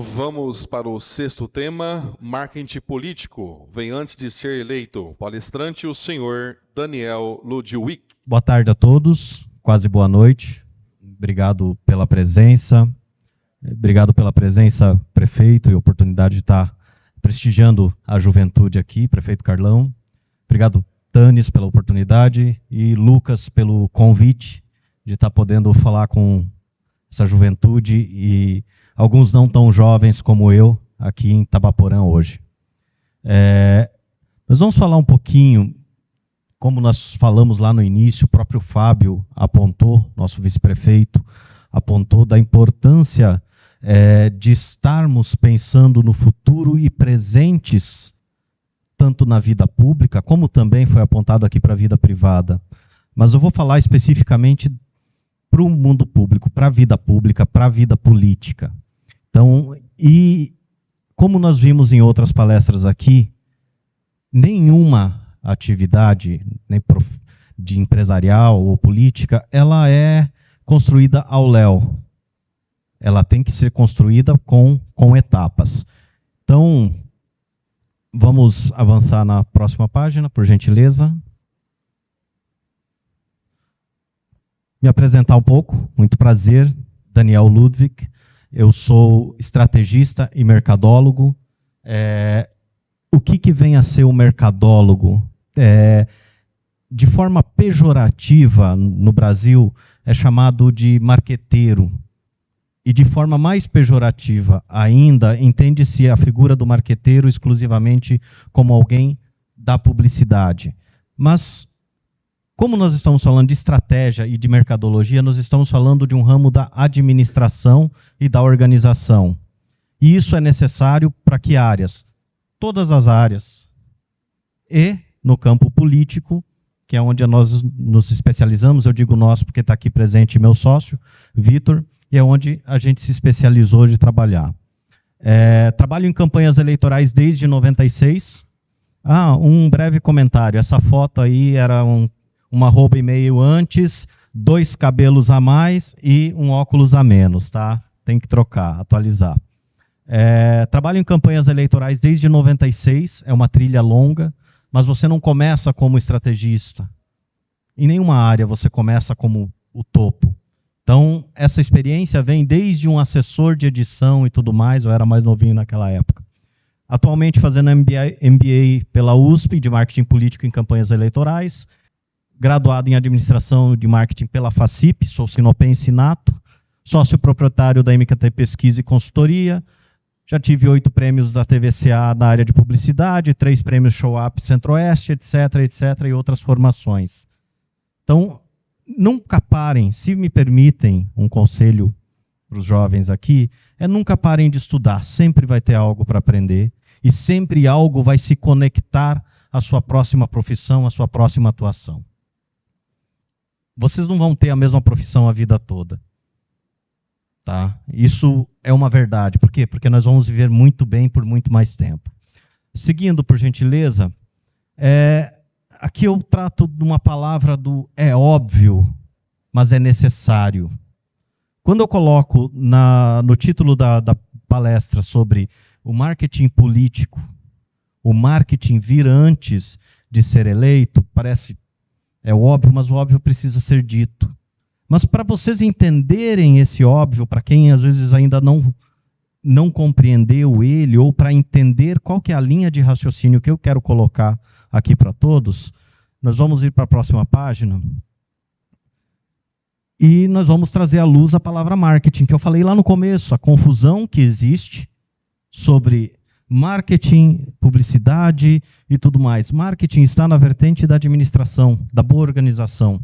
Vamos para o sexto tema, marketing político. Vem antes de ser eleito. Palestrante, o senhor Daniel Ludwig. Boa tarde a todos, quase boa noite. Obrigado pela presença. Obrigado pela presença, prefeito, e a oportunidade de estar prestigiando a juventude aqui, prefeito Carlão. Obrigado, Tânis, pela oportunidade e Lucas pelo convite de estar podendo falar com essa juventude e alguns não tão jovens como eu aqui em Itabaporã hoje. Nós vamos falar um pouquinho, como nós falamos lá no início, o próprio Fábio apontou, nosso vice-prefeito, apontou da importância de estarmos pensando no futuro e presentes, tanto na vida pública, como também foi apontado aqui para a vida privada. Mas eu vou falar especificamente para o mundo público, para a vida pública, para a vida política. Então, e como nós vimos em outras palestras aqui, nenhuma atividade de empresarial ou política, ela é construída ao léu. Ela tem que ser construída com etapas. Então, vamos avançar na próxima página, por gentileza. Me apresentar um pouco, muito prazer, Daniel Ludwig. Eu sou estrategista e mercadólogo. O que vem a ser o mercadólogo? De forma pejorativa, no Brasil, é chamado de marqueteiro. E de forma mais pejorativa ainda, entende-se a figura do marqueteiro exclusivamente como alguém da publicidade. Mas, como nós estamos falando de estratégia e de mercadologia, nós estamos falando de um ramo da administração e da organização. E isso é necessário para que áreas? Todas as áreas. E no campo político, que é onde nós nos especializamos, eu digo nós porque está aqui presente meu sócio, Vitor, e é onde a gente se especializou de trabalhar. Trabalho em campanhas eleitorais desde 96. Um breve comentário. Essa foto aí era uma roupa e meio antes, 2 cabelos a mais e um óculos a menos, tá? Tem que trocar, atualizar. Trabalho em campanhas eleitorais desde 96, é uma trilha longa, mas você não começa como estrategista. Em nenhuma área você começa como o topo. Então, essa experiência vem desde um assessor de edição e tudo mais, eu era mais novinho naquela época. Atualmente fazendo MBA pela USP, de Marketing Político em Campanhas Eleitorais, graduado em Administração de Marketing pela FACIP, sou sinopense nato, sócio proprietário da MKT Pesquisa e Consultoria, já tive 8 prêmios da TVCA na área de publicidade, 3 prêmios Show Up Centro-Oeste, etc., e outras formações. Então, nunca parem, se me permitem um conselho para os jovens aqui, nunca parem de estudar, sempre vai ter algo para aprender e sempre algo vai se conectar à sua próxima profissão, à sua próxima atuação. Vocês não vão ter a mesma profissão a vida toda. Tá? Isso é uma verdade. Por quê? Porque nós vamos viver muito bem por muito mais tempo. Seguindo, por gentileza, aqui eu trato de uma palavra do é óbvio, mas é necessário. Quando eu coloco no título da palestra sobre o marketing político, o marketing vir antes de ser eleito, parece óbvio, mas o óbvio precisa ser dito. Mas para vocês entenderem esse óbvio, para quem às vezes ainda não compreendeu ele, ou para entender qual que é a linha de raciocínio que eu quero colocar aqui para todos, nós vamos ir para a próxima página. E nós vamos trazer à luz a palavra marketing, que eu falei lá no começo, a confusão que existe sobre marketing, publicidade e tudo mais. Marketing está na vertente da administração, da boa organização.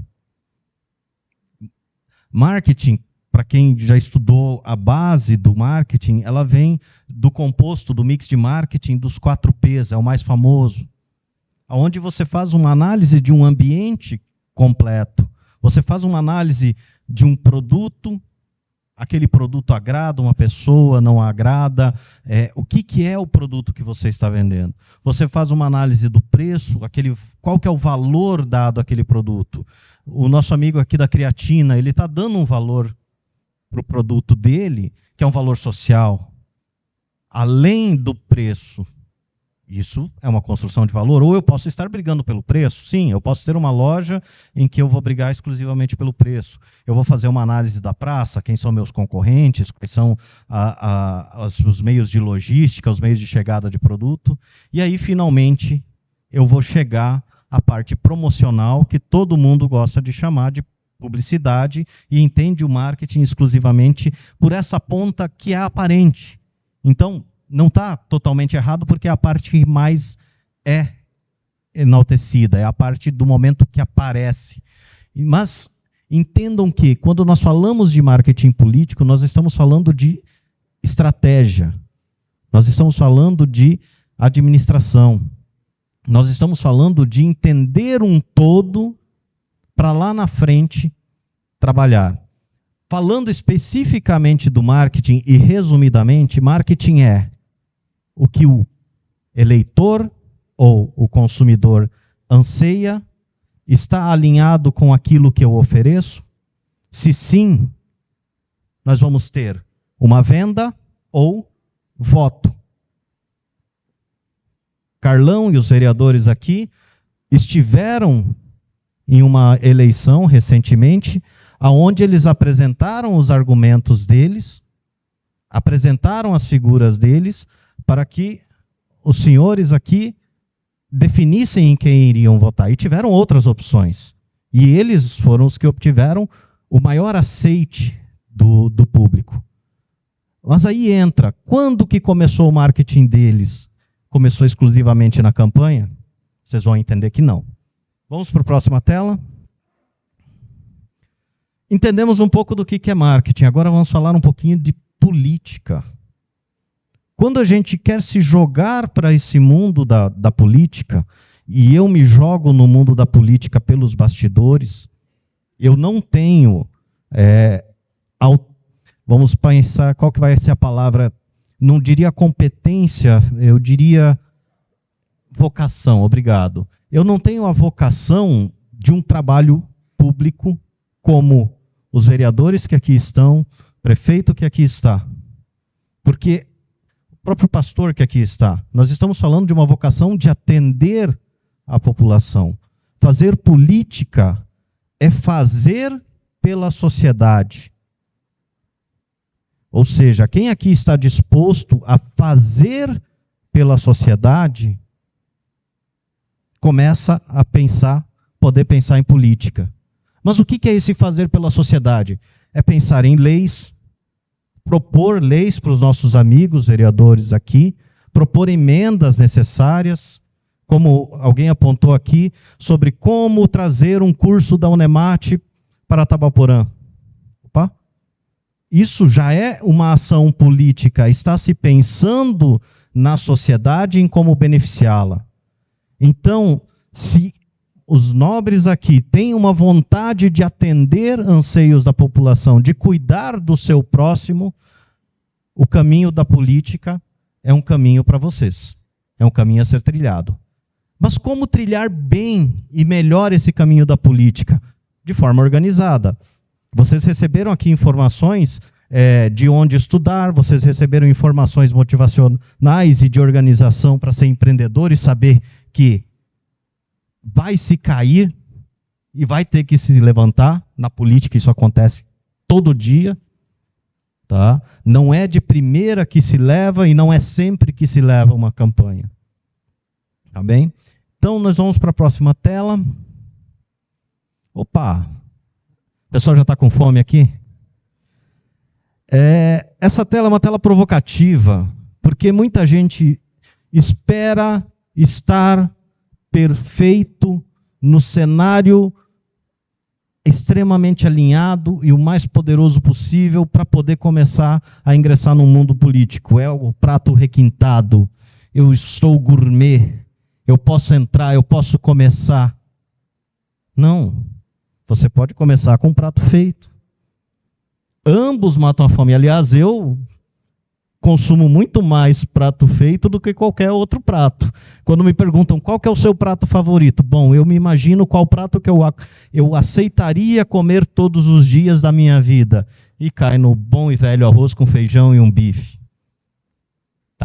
Marketing, para quem já estudou a base do marketing, ela vem do composto, do mix de marketing dos 4 Ps, é o mais famoso. Onde você faz uma análise de um ambiente completo. Você faz uma análise de um produto, aquele produto agrada uma pessoa, não agrada, o que é o produto que você está vendendo. Você faz uma análise do preço, qual que é o valor dado àquele produto. O nosso amigo aqui da creatina, ele está dando um valor para o produto dele, que é um valor social. além do preço. Isso é uma construção de valor. Ou eu posso estar brigando pelo preço. Sim, eu posso ter uma loja em que eu vou brigar exclusivamente pelo preço. Eu vou fazer uma análise da praça, quem são meus concorrentes, quais são os meios de logística, os meios de chegada de produto. E aí, finalmente, eu vou chegar à parte promocional, que todo mundo gosta de chamar de publicidade, e entende o marketing exclusivamente por essa ponta que é aparente. Então, não está totalmente errado, porque é a parte que mais é enaltecida, é a parte do momento que aparece. Mas entendam que, quando nós falamos de marketing político, nós estamos falando de estratégia, nós estamos falando de administração, nós estamos falando de entender um todo para lá na frente trabalhar. Falando especificamente do marketing e resumidamente, marketing é o que o eleitor ou o consumidor anseia, está alinhado com aquilo que eu ofereço? Se sim, nós vamos ter uma venda ou voto. Carlão e os vereadores aqui estiveram em uma eleição recentemente, onde eles apresentaram os argumentos deles, apresentaram as figuras deles, para que os senhores aqui definissem em quem iriam votar. E tiveram outras opções. E eles foram os que obtiveram o maior aceite do público. Mas aí entra, quando que começou o marketing deles? Começou exclusivamente na campanha? Vocês vão entender que não. Vamos para a próxima tela. Entendemos um pouco do que é marketing. Agora vamos falar um pouquinho de política. Quando a gente quer se jogar para esse mundo da política, e eu me jogo no mundo da política pelos bastidores, eu não tenho, vamos pensar qual que vai ser a palavra, não diria competência, eu diria vocação, obrigado. Eu não tenho a vocação de um trabalho público como os vereadores que aqui estão, prefeito que aqui está. Porque o próprio pastor que aqui está, nós estamos falando de uma vocação de atender a população. Fazer política é fazer pela sociedade. Ou seja, quem aqui está disposto a fazer pela sociedade, começa a poder pensar em política. Mas o que é esse fazer pela sociedade? É pensar em leis, propor leis para os nossos amigos vereadores aqui, propor emendas necessárias, como alguém apontou aqui, sobre como trazer um curso da Unemate para Tabaporã. Opa! Isso já é uma ação política, está se pensando na sociedade em como beneficiá-la. Então, se os nobres aqui têm uma vontade de atender anseios da população, de cuidar do seu próximo, o caminho da política é um caminho para vocês. É um caminho a ser trilhado. Mas como trilhar bem e melhor esse caminho da política? De forma organizada. Vocês receberam aqui informações de onde estudar, vocês receberam informações motivacionais e de organização para ser empreendedor e saber que vai se cair e vai ter que se levantar. Na política isso acontece todo dia. Tá? Não é de primeira que se leva e não é sempre que se leva uma campanha. Tá bem? Então nós vamos para a próxima tela. Opa! O pessoal já está com fome aqui? Essa tela é uma tela provocativa, porque muita gente espera estar perfeito no cenário extremamente alinhado e o mais poderoso possível para poder começar a ingressar no mundo político. É o prato requintado, eu estou gourmet, eu posso entrar, eu posso começar. Não, você pode começar com um prato feito. Ambos matam a fome. Aliás, eu consumo muito mais prato feito do que qualquer outro prato. Quando me perguntam qual que é o seu prato favorito, bom, eu me imagino qual prato que eu aceitaria comer todos os dias da minha vida. E cai no bom e velho arroz com feijão e um bife.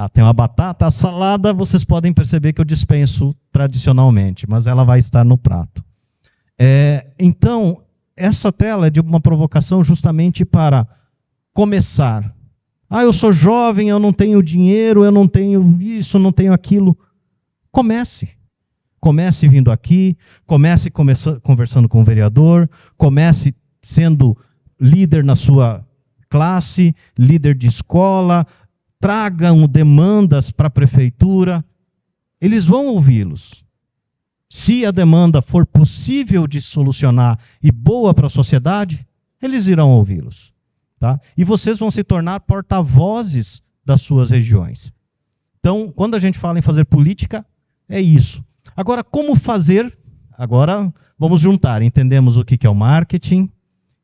Tá, tem uma batata, a salada, vocês podem perceber que eu dispenso tradicionalmente, mas ela vai estar no prato. Então, essa tela é de uma provocação justamente para começar. Eu sou jovem, eu não tenho dinheiro, eu não tenho isso, não tenho aquilo. Comece. Comece vindo aqui, comece conversando com o vereador, comece sendo líder na sua classe, líder de escola, tragam demandas para a prefeitura, eles vão ouvi-los. Se a demanda for possível de solucionar e boa para a sociedade, eles irão ouvi-los. Tá? E vocês vão se tornar porta-vozes das suas regiões. Então, quando a gente fala em fazer política, é isso. Agora, como fazer? Agora, vamos juntar. Entendemos o que é o marketing,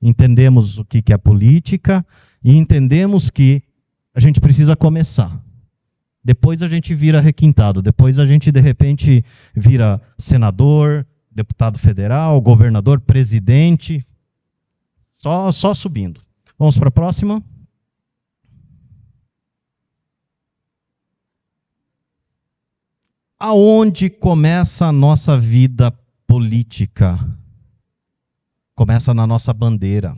entendemos o que é a política e entendemos que a gente precisa começar. Depois a gente vira requintado. Depois a gente, de repente, vira senador, deputado federal, governador, presidente. Só subindo. Vamos para a próxima. Aonde começa a nossa vida política? Começa na nossa bandeira.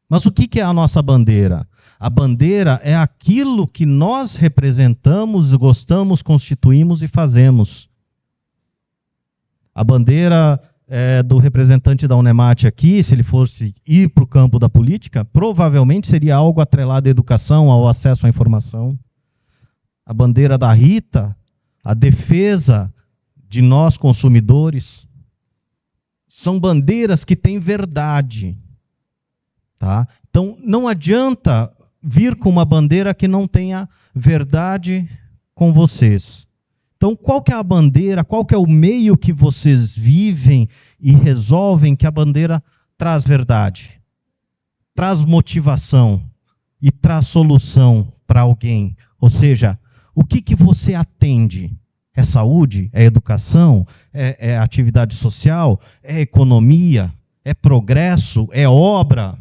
Mas o que é a nossa bandeira? A bandeira é aquilo que nós representamos, gostamos, constituímos e fazemos. A bandeira do representante da Unemate aqui, se ele fosse ir para o campo da política, provavelmente seria algo atrelado à educação, ao acesso à informação. A bandeira da Rita, a defesa de nós consumidores. São bandeiras que têm verdade. Tá? Então, não adianta vir com uma bandeira que não tenha verdade com vocês. Então, qual que é a bandeira, qual que é o meio que vocês vivem e resolvem que a bandeira traz verdade? Traz motivação e traz solução para alguém. Ou seja, o que você atende? É saúde? É educação? É atividade social? É economia? É progresso? É obra?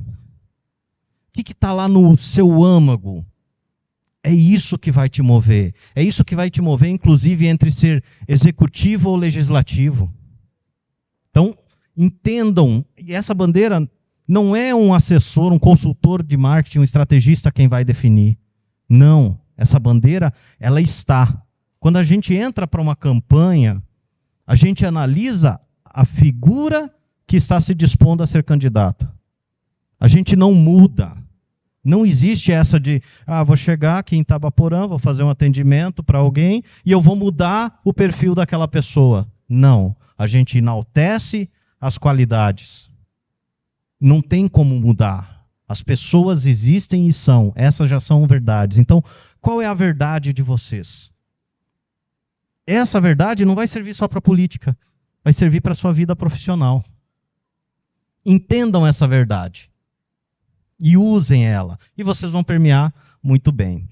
O que está lá no seu âmago? É isso que vai te mover. É isso que vai te mover, inclusive, entre ser executivo ou legislativo. Então, entendam, e essa bandeira não é um assessor, um consultor de marketing, um estrategista quem vai definir. Não, essa bandeira, ela está. Quando a gente entra para uma campanha, a gente analisa a figura que está se dispondo a ser candidata. A gente não muda. Não existe essa de, vou chegar aqui em Itabaporã, vou fazer um atendimento para alguém e eu vou mudar o perfil daquela pessoa. Não, a gente enaltece as qualidades. Não tem como mudar. As pessoas existem e são. Essas já são verdades. Então, qual é a verdade de vocês? Essa verdade não vai servir só para a política. Vai servir para a sua vida profissional. Entendam essa verdade. E usem ela. E vocês vão permear muito bem.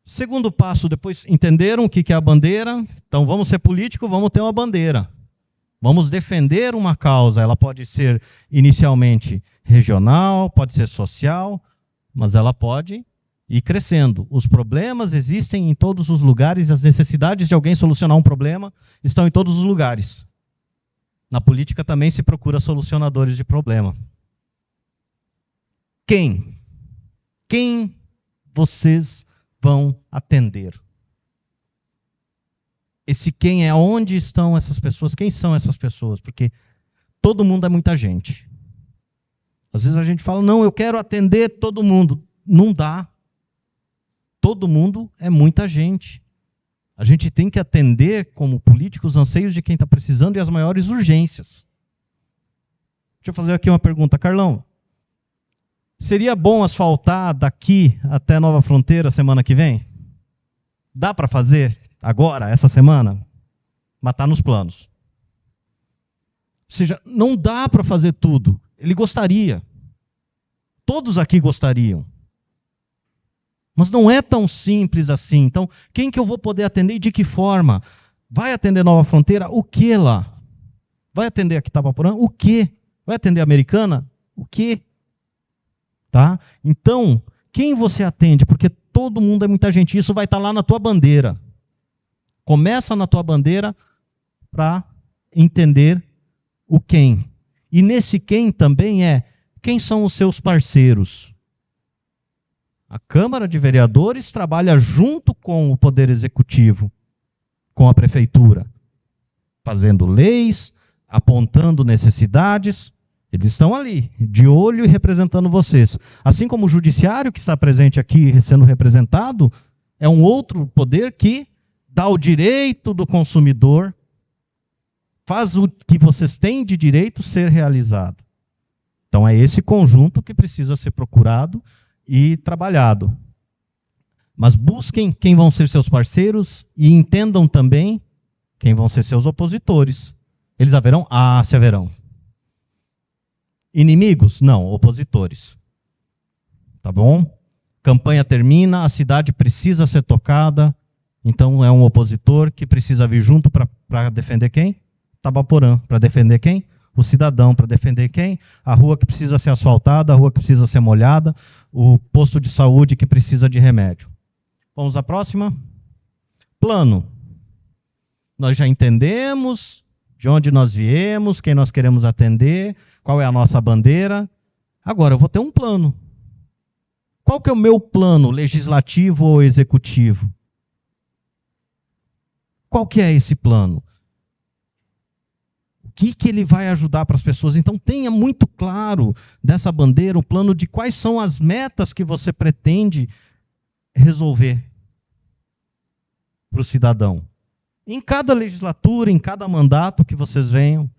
Segundo passo, depois entenderam o que é a bandeira? Então vamos ser político, vamos ter uma bandeira. Vamos defender uma causa. Ela pode ser inicialmente regional, pode ser social, mas ela pode ir crescendo. Os problemas existem em todos os lugares, as necessidades de alguém solucionar um problema estão em todos os lugares. Na política também se procura solucionadores de problema. Quem vocês vão atender? Esse quem é onde estão essas pessoas? Quem são essas pessoas? Porque todo mundo é muita gente. Às vezes a gente fala, não, eu quero atender todo mundo. Não dá. Todo mundo é muita gente. A gente tem que atender, como políticos, os anseios de quem está precisando e as maiores urgências. Deixa eu fazer aqui uma pergunta. Carlão, seria bom asfaltar daqui até Nova Fronteira semana que vem? Dá para fazer agora, essa semana? Mas está nos planos. Ou seja, não dá para fazer tudo. Ele gostaria. Todos aqui gostariam. Mas não é tão simples assim. Então, quem que eu vou poder atender e de que forma? Vai atender Nova Fronteira? O que lá? Vai atender aqui Itabaporã? O que? Vai atender Americana? O que? Tá? Então, quem você atende? Porque todo mundo, é muita gente. Isso vai estar lá na tua bandeira. Começa na tua bandeira para entender o quem. E nesse quem também quem são os seus parceiros. A Câmara de Vereadores trabalha junto com o Poder Executivo, com a Prefeitura, fazendo leis, apontando necessidades. Eles estão ali, de olho e representando vocês. Assim como o Judiciário, que está presente aqui, sendo representado, é um outro poder que dá o direito do consumidor, faz o que vocês têm de direito ser realizado. Então é esse conjunto que precisa ser procurado e trabalhado. Mas busquem quem vão ser seus parceiros e entendam também quem vão ser seus opositores. Eles haverão? Ah, se haverão. Inimigos? Não, opositores. Tá bom? Campanha termina, a cidade precisa ser tocada, então é um opositor que precisa vir junto para defender quem? Tabaporã. Para defender quem? O cidadão. Para defender quem? A rua que precisa ser asfaltada, a rua que precisa ser molhada, o posto de saúde que precisa de remédio. Vamos à próxima? Plano. Nós já entendemos de onde nós viemos, quem nós queremos atender, qual é a nossa bandeira. Agora, eu vou ter um plano. Qual que é o meu plano, legislativo ou executivo? Qual que é esse plano? O que ele vai ajudar para as pessoas? Então, tenha muito claro dessa bandeira o plano de quais são as metas que você pretende resolver para o cidadão. Em cada legislatura, em cada mandato que vocês venham,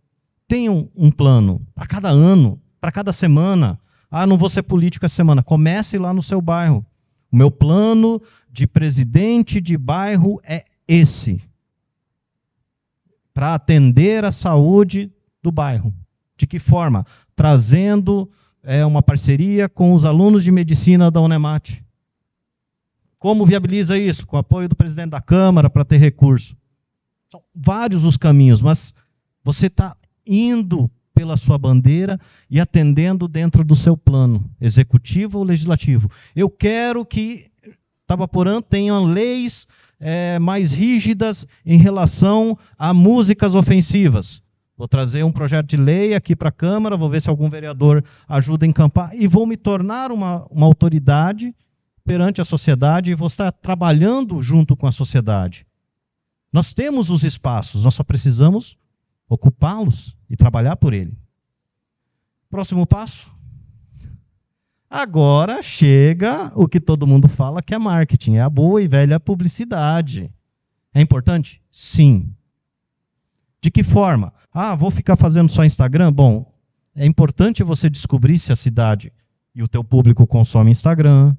tenham um plano para cada ano, para cada semana. Ah, não vou ser político essa semana. Comece lá no seu bairro. O meu plano de presidente de bairro é esse. Para atender a saúde do bairro. De que forma? Trazendo uma parceria com os alunos de medicina da Unemat. Como viabiliza isso? Com o apoio do presidente da Câmara para ter recurso. São vários os caminhos, mas você está indo pela sua bandeira e atendendo dentro do seu plano, executivo ou legislativo. Eu quero que Tabaporã tenha leis mais rígidas em relação a músicas ofensivas. Vou trazer um projeto de lei aqui para a Câmara, vou ver se algum vereador ajuda a encampar, e vou me tornar uma autoridade perante a sociedade e vou estar trabalhando junto com a sociedade. Nós temos os espaços, nós só precisamos ocupá-los e trabalhar por ele. Próximo passo. Agora chega o que todo mundo fala que é marketing, é a boa e velha publicidade. É importante? Sim. De que forma? Ah, vou ficar fazendo só Instagram? Bom, é importante você descobrir se a cidade e o teu público consome Instagram,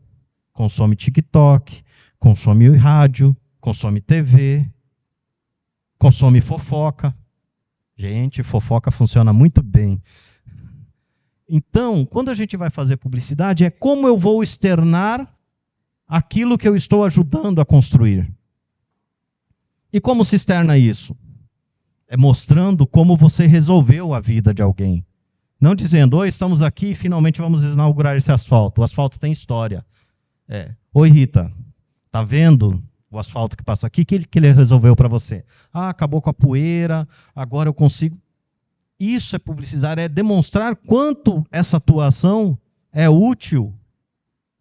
consome TikTok, consome rádio, consome TV, consome fofoca. Gente, fofoca funciona muito bem. Então, quando a gente vai fazer publicidade, é como eu vou externar aquilo que eu estou ajudando a construir. E como se externa isso? É mostrando como você resolveu a vida de alguém. Não dizendo, oi, estamos aqui e finalmente vamos inaugurar esse asfalto. O asfalto tem história. Oi, Rita, tá vendo o asfalto que passa aqui? O que ele resolveu para você? Ah, acabou com a poeira, agora eu consigo... Isso é publicizar, é demonstrar quanto essa atuação é útil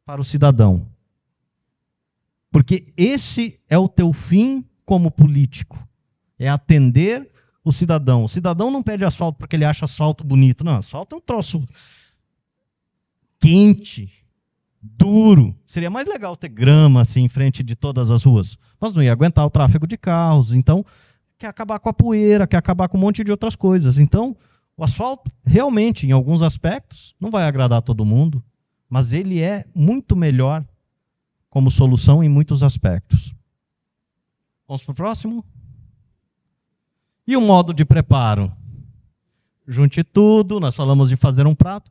para o cidadão. Porque esse é o teu fim como político. É atender o cidadão. O cidadão não pede asfalto porque ele acha asfalto bonito. Não, asfalto é um troço quente, duro. Seria mais legal ter grama assim em frente de todas as ruas. Mas não ia aguentar o tráfego de carros. Então, quer acabar com a poeira, quer acabar com um monte de outras coisas. Então, o asfalto, realmente, em alguns aspectos, não vai agradar todo mundo, mas ele é muito melhor como solução em muitos aspectos. Vamos para o próximo? E o modo de preparo? Junte tudo, nós falamos de fazer um prato.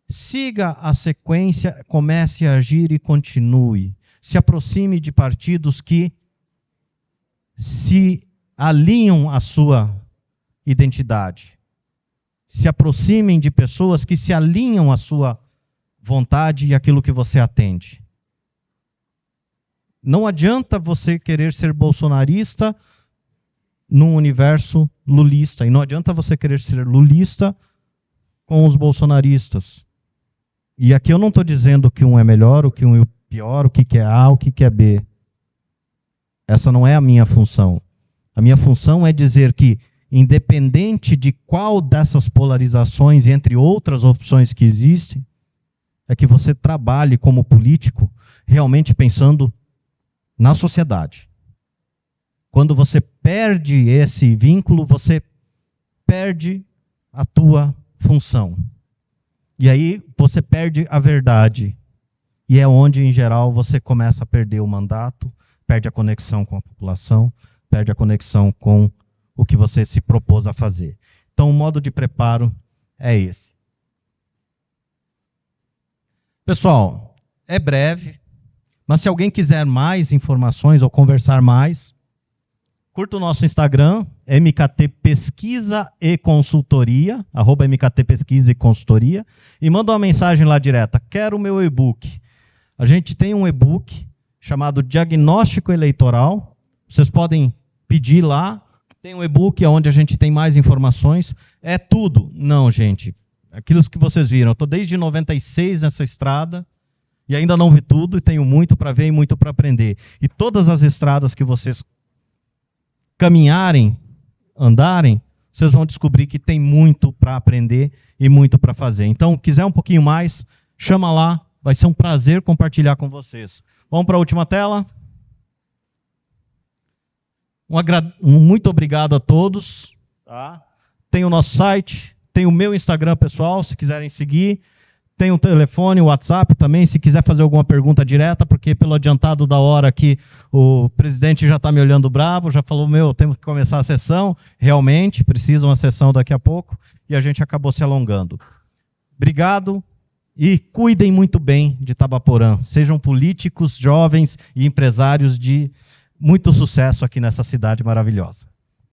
Siga a sequência, comece a agir e continue. Se aproxime de partidos que se alinham à sua identidade. Se aproximem de pessoas que se alinham à sua vontade e àquilo que você atende. Não adianta você querer ser bolsonarista num universo lulista. E não adianta você querer ser lulista com os bolsonaristas. E aqui eu não estou dizendo que um é melhor, o que um é pior, o que é A, o que é B. Essa não é a minha função. A minha função é dizer que, independente de qual dessas polarizações, entre outras opções que existem, é que você trabalhe como político realmente pensando na sociedade. Quando você perde esse vínculo, você perde a tua função. E aí você perde a verdade. E é onde, em geral, você começa a perder o mandato, perde a conexão com a população, perde a conexão com o que você se propôs a fazer. Então, o modo de preparo é esse. Pessoal, é breve, mas se alguém quiser mais informações ou conversar mais, curta o nosso Instagram, MKT Pesquisa e Consultoria, @MKT Pesquisa e Consultoria, e manda uma mensagem lá direta, quero o meu e-book. A gente tem um e-book chamado Diagnóstico Eleitoral, vocês podem pedir lá, tem um e-book onde a gente tem mais informações, é tudo. Não, gente, aquilo que vocês viram, eu estou desde 96 nessa estrada, e ainda não vi tudo, e tenho muito para ver e muito para aprender. E todas as estradas que vocês caminharem, andarem, vocês vão descobrir que tem muito para aprender e muito para fazer. Então, quiser um pouquinho mais, chama lá, vai ser um prazer compartilhar com vocês. Vamos para a última tela. Muito obrigado a todos. Tá? Tem o nosso site, tem o meu Instagram pessoal, se quiserem seguir. Tem o telefone, o WhatsApp também, se quiser fazer alguma pergunta direta, porque pelo adiantado da hora aqui, o presidente já está me olhando bravo, já falou, temos que começar a sessão. Realmente, precisa uma sessão daqui a pouco, e a gente acabou se alongando. Obrigado, e cuidem muito bem de Itabaporã. Sejam políticos, jovens e empresários de muito sucesso aqui nessa cidade maravilhosa.